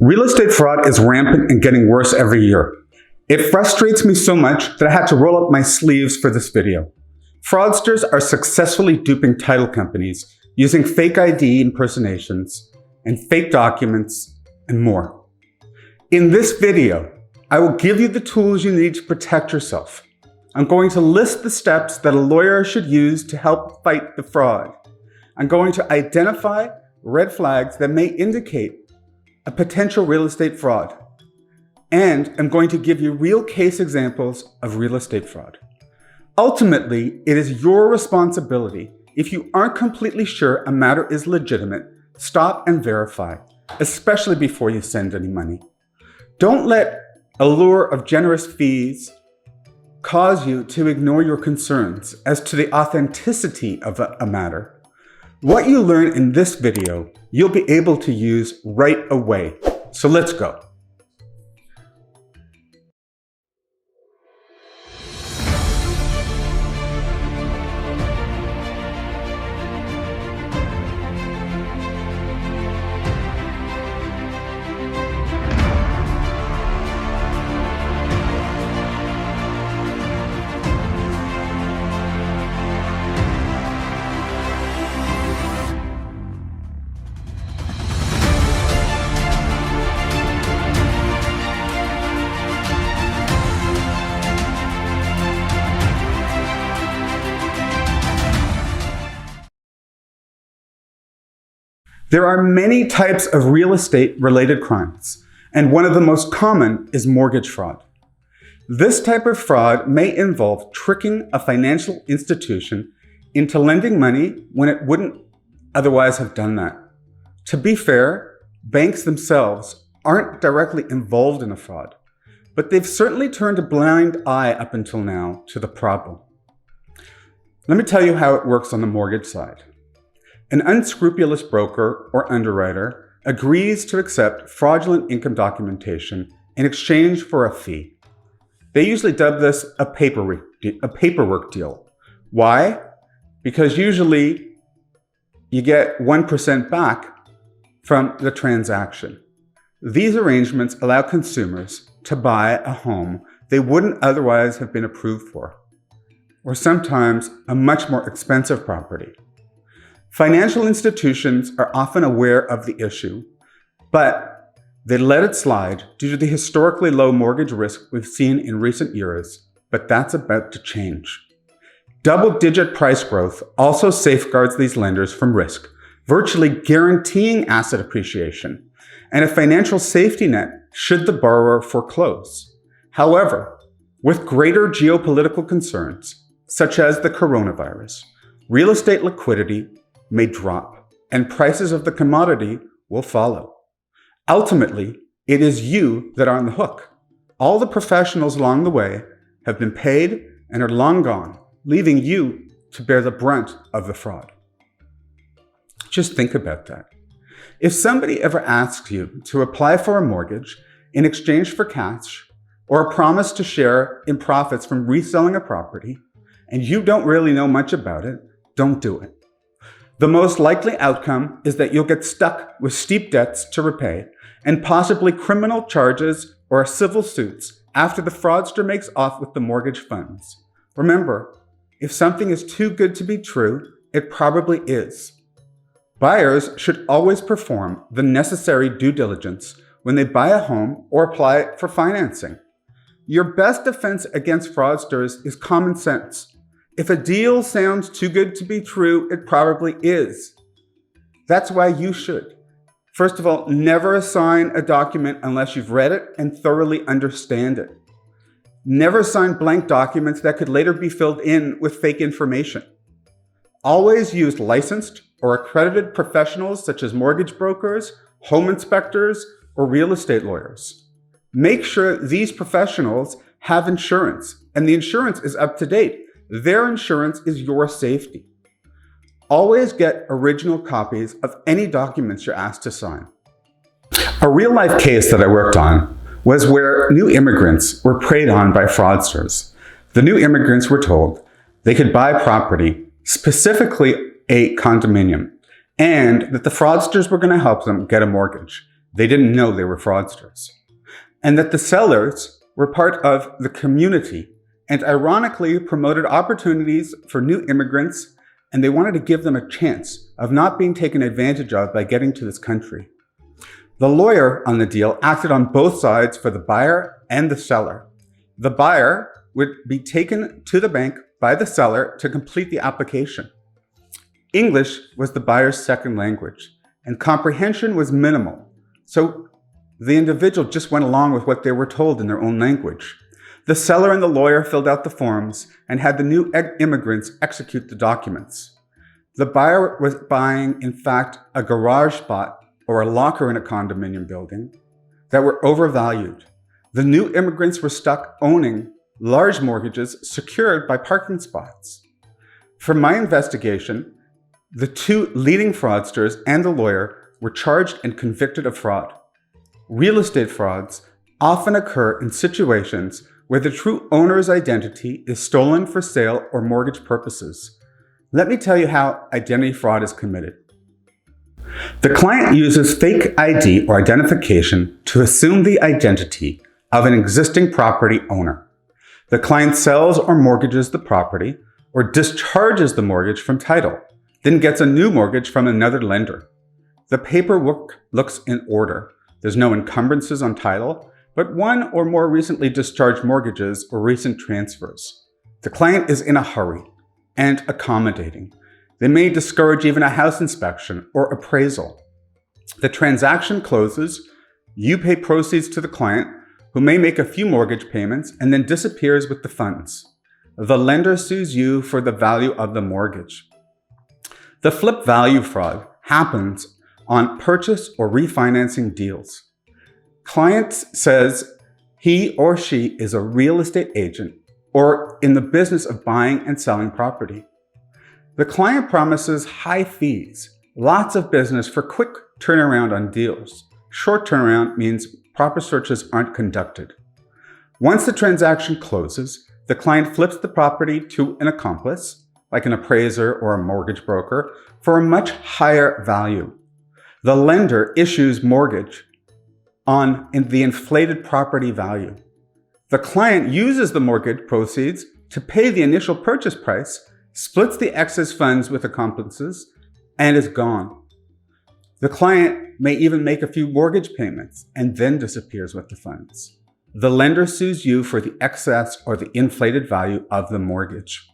Real estate fraud is rampant and getting worse every year. It frustrates me so much that I had to roll up my sleeves for this video. Fraudsters are successfully duping title companies using fake ID impersonations and fake documents and more. In this video, I will give you the tools you need to protect yourself. I'm going to list the steps that a lawyer should use to help fight the fraud. I'm going to identify red flags that may indicate a potential real estate fraud. And I'm going to give you real case examples of real estate fraud. Ultimately, it is your responsibility. If you aren't completely sure a matter is legitimate, stop and verify, especially before you send any money. Don't let a lure of generous fees cause you to ignore your concerns as to the authenticity of a matter. What you learn in this video, you'll be able to use right away. So let's go. There are many types of real estate-related crimes, and one of the most common is mortgage fraud. This type of fraud may involve tricking a financial institution into lending money when it wouldn't otherwise have done that. To be fair, banks themselves aren't directly involved in a fraud, but they've certainly turned a blind eye up until now to the problem. Let me tell you how it works on the mortgage side. An unscrupulous broker or underwriter agrees to accept fraudulent income documentation in exchange for a fee. They usually dub this a paperwork deal. Why? Because usually you get 1% back from the transaction. These arrangements allow consumers to buy a home they wouldn't otherwise have been approved for, or sometimes a much more expensive property. Financial institutions are often aware of the issue, but they let it slide due to the historically low mortgage risk we've seen in recent years, but that's about to change. Double-digit price growth also safeguards these lenders from risk, virtually guaranteeing asset appreciation, and a financial safety net should the borrower foreclose. However, with greater geopolitical concerns, such as the coronavirus, real estate liquidity may drop, and prices of the commodity will follow. Ultimately, it is you that are on the hook. All the professionals along the way have been paid and are long gone, leaving you to bear the brunt of the fraud. Just think about that. If somebody ever asks you to apply for a mortgage in exchange for cash or a promise to share in profits from reselling a property, and you don't really know much about it, don't do it. The most likely outcome is that you'll get stuck with steep debts to repay and possibly criminal charges or civil suits after the fraudster makes off with the mortgage funds. Remember, if something is too good to be true, it probably is. Buyers should always perform the necessary due diligence when they buy a home or apply for financing. Your best defense against fraudsters is common sense. If a deal sounds too good to be true, it probably is. That's why you should. First of all, never sign a document unless you've read it and thoroughly understand it. Never sign blank documents that could later be filled in with fake information. Always use licensed or accredited professionals such as mortgage brokers, home inspectors, or real estate lawyers. Make sure these professionals have insurance and the insurance is up to date. Their insurance is your safety. Always get original copies of any documents you're asked to sign. A real-life case that I worked on was where new immigrants were preyed on by fraudsters. The new immigrants were told they could buy property, specifically a condominium, and that the fraudsters were going to help them get a mortgage. They didn't know they were fraudsters. And that the sellers were part of the community and ironically promoted opportunities for new immigrants, and they wanted to give them a chance of not being taken advantage of by getting to this country. The lawyer on the deal acted on both sides for the buyer and the seller. The buyer would be taken to the bank by the seller to complete the application. English was the buyer's second language, and comprehension was minimal, so the individual just went along with what they were told in their own language. The seller and the lawyer filled out the forms and had the new immigrants execute the documents. The buyer was buying, in fact, a garage spot or a locker in a condominium building that were overvalued. The new immigrants were stuck owning large mortgages secured by parking spots. From my investigation, the two leading fraudsters and the lawyer were charged and convicted of fraud. Real estate frauds often occur in situations where the true owner's identity is stolen for sale or mortgage purposes. Let me tell you how identity fraud is committed. The client uses fake ID or identification to assume the identity of an existing property owner. The client sells or mortgages the property or discharges the mortgage from title, then gets a new mortgage from another lender. The paperwork looks in order. There's no encumbrances on title, but one or more recently discharged mortgages or recent transfers. The client is in a hurry and accommodating. They may discourage even a house inspection or appraisal. The transaction closes, you pay proceeds to the client, who may make a few mortgage payments and then disappears with the funds. The lender sues you for the value of the mortgage. The flip value fraud happens on purchase or refinancing deals. Client says he or she is a real estate agent or in the business of buying and selling property. The client promises high fees, lots of business for quick turnaround on deals. Short turnaround means proper searches aren't conducted. Once the transaction closes, the client flips the property to an accomplice, like an appraiser or a mortgage broker, for a much higher value. The lender issues mortgage on the inflated property value. The client uses the mortgage proceeds to pay the initial purchase price, splits the excess funds with accomplices, and is gone. The client may even make a few mortgage payments and then disappears with the funds. The lender sues you for the excess or the inflated value of the mortgage.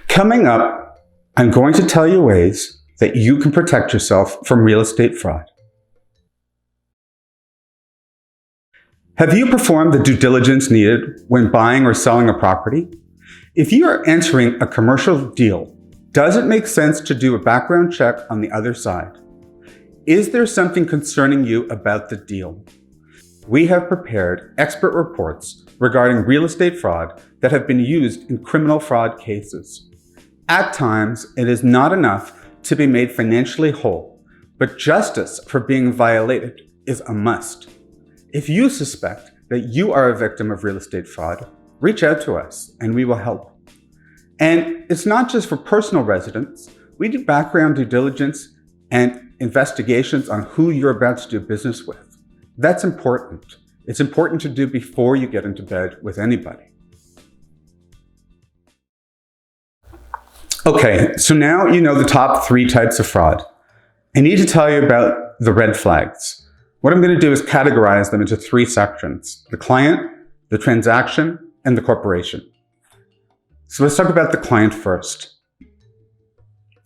Coming up, I'm going to tell you ways that you can protect yourself from real estate fraud. Have you performed the due diligence needed when buying or selling a property? If you are entering a commercial deal, does it make sense to do a background check on the other side? Is there something concerning you about the deal? We have prepared expert reports regarding real estate fraud that have been used in criminal fraud cases. At times, it is not enough to be made financially whole, but justice for being violated is a must. If you suspect that you are a victim of real estate fraud, reach out to us and we will help. And it's not just for personal residents. We do background due diligence and investigations on who you're about to do business with. That's important. It's important to do before you get into bed with anybody. Okay, so now you know the top 3 types of fraud. I need to tell you about the red flags. What I'm going to do is categorize them into 3 sections: the client, the transaction, and the corporation. So let's talk about the client first.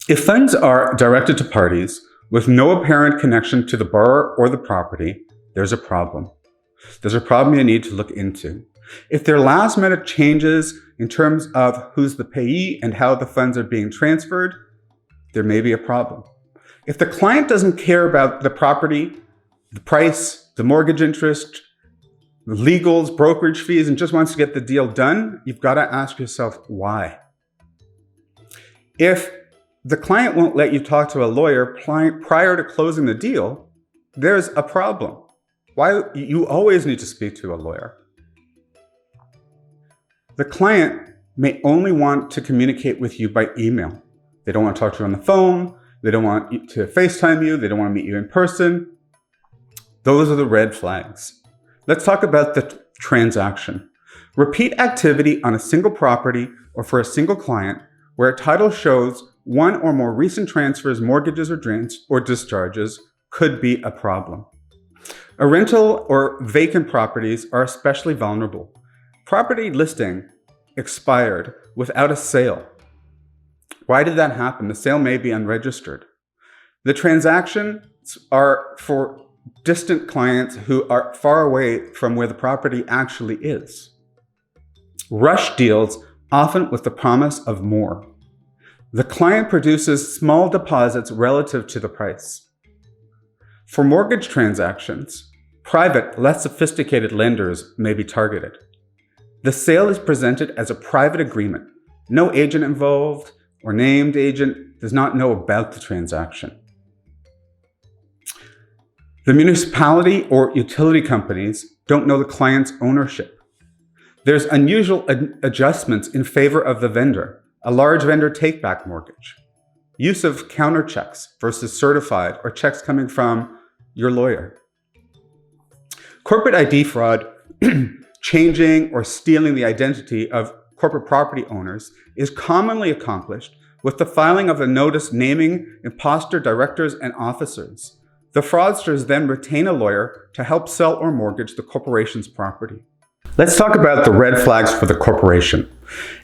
If funds are directed to parties with no apparent connection to the borrower or the property, there's a problem. There's a problem you need to look into. If there are last-minute changes in terms of who's the payee and how the funds are being transferred, there may be a problem. If the client doesn't care about the property, the price, the mortgage interest, the legals, brokerage fees, and just wants to get the deal done, you've got to ask yourself why. If the client won't let you talk to a lawyer prior to closing the deal, there's a problem. Why? You always need to speak to a lawyer. The client may only want to communicate with you by email. They don't want to talk to you on the phone. They don't want you to FaceTime you. They don't want to meet you in person. Those are the red flags. Let's talk about the transaction. Repeat activity on a single property or for a single client where a title shows one or more recent transfers, mortgages, or discharges could be a problem. A rental or vacant properties are especially vulnerable. Property listing expired without a sale. Why did that happen? The sale may be unregistered. The transactions are for distant clients who are far away from where the property actually is. Rush deals, often with the promise of more. The client produces small deposits relative to the price. For mortgage transactions, private, less sophisticated lenders may be targeted. The sale is presented as a private agreement. No agent involved or named agent does not know about the transaction. The municipality or utility companies don't know the client's ownership. There's unusual adjustments in favor of the vendor, a large vendor take-back mortgage, use of counter checks versus certified or checks coming from your lawyer. Corporate ID fraud, changing or stealing the identity of corporate property owners, is commonly accomplished with the filing of a notice naming imposter directors and officers. The fraudsters then retain a lawyer to help sell or mortgage the corporation's property. Let's talk about the red flags for the corporation.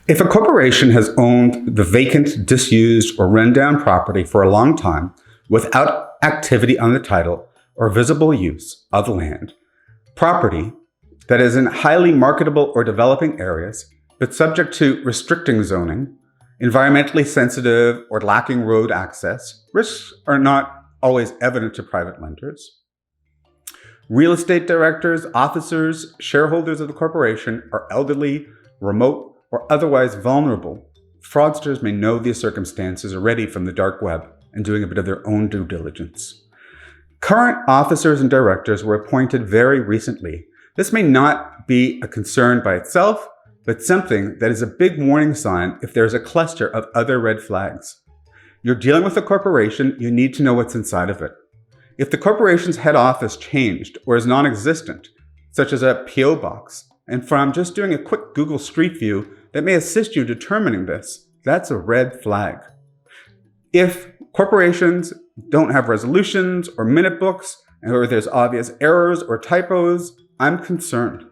If a corporation has owned the vacant, disused, or rundown property for a long time without activity on the title or visible use of land, property that is in highly marketable or developing areas, but subject to restricting zoning, environmentally sensitive, or lacking road access, risks are not always evident to private lenders. Real estate directors, officers, shareholders of the corporation are elderly, remote, or otherwise vulnerable. Fraudsters may know these circumstances already from the dark web and doing a bit of their own due diligence. Current officers and directors were appointed very recently. This may not be a concern by itself, but something that is a big warning sign if there's a cluster of other red flags. You're dealing with a corporation, you need to know what's inside of it. If the corporation's head office changed or is non-existent, such as a PO box, and from just doing a quick Google Street View that may assist you determining this, that's a red flag. If corporations don't have resolutions or minute books, or there's obvious errors or typos, I'm concerned.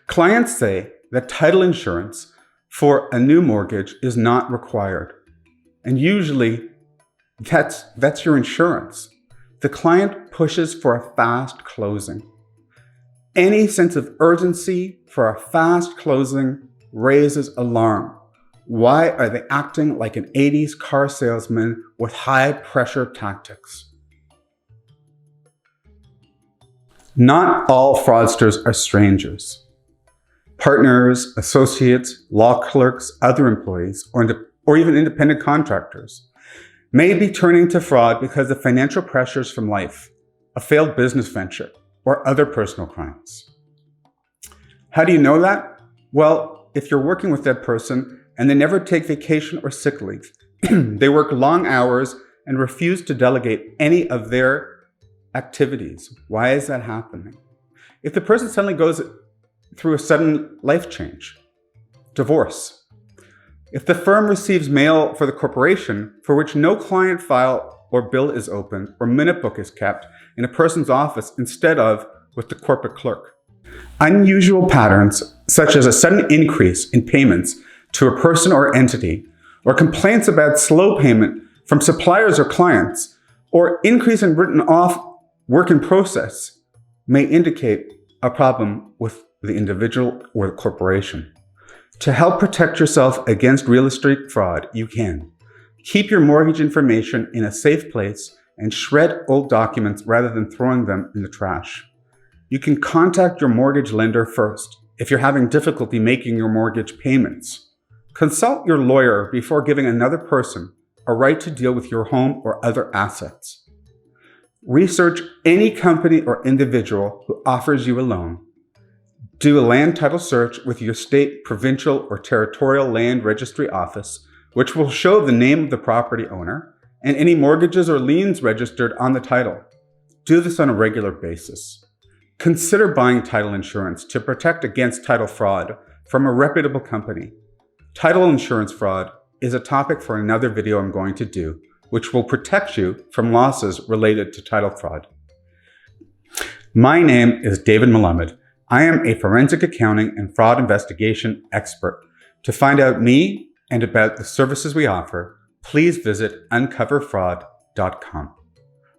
Clients say that title insurance for a new mortgage is not required. And usually, that's your insurance. The client pushes for a fast closing. Any sense of urgency for a fast closing raises alarm. Why are they acting like an 80s car salesman with high-pressure tactics? Not all fraudsters are strangers. Partners, associates, law clerks, other employees, or even independent contractors may be turning to fraud because of financial pressures from life, a failed business venture, or other personal crimes. How do you know that? Well, if you're working with that person and they never take vacation or sick leave, they work long hours and refuse to delegate any of their activities. Why is that happening? If the person suddenly goes through a sudden life change, divorce, if the firm receives mail for the corporation for which no client file or bill is opened or minute book is kept in a person's office instead of with the corporate clerk. Unusual patterns, such as a sudden increase in payments to a person or entity, or complaints about slow payment from suppliers or clients, or increase in written off work in process, may indicate a problem with the individual or the corporation. To help protect yourself against real estate fraud, you can keep your mortgage information in a safe place and shred old documents rather than throwing them in the trash. You can contact your mortgage lender first if you're having difficulty making your mortgage payments. Consult your lawyer before giving another person a right to deal with your home or other assets. Research any company or individual who offers you a loan. Do a land title search with your state, provincial, or territorial land registry office which will show the name of the property owner and any mortgages or liens registered on the title. Do this on a regular basis. Consider buying title insurance to protect against title fraud from a reputable company. Title insurance fraud is a topic for another video I'm going to do, which will protect you from losses related to title fraud. My name is David Melamed. I am a forensic accounting and fraud investigation expert. To find out me and about the services we offer, please visit uncoverfraud.com.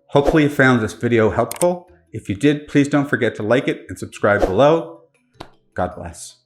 Hopefully you found this video helpful. If you did, please don't forget to like it and subscribe below. God bless.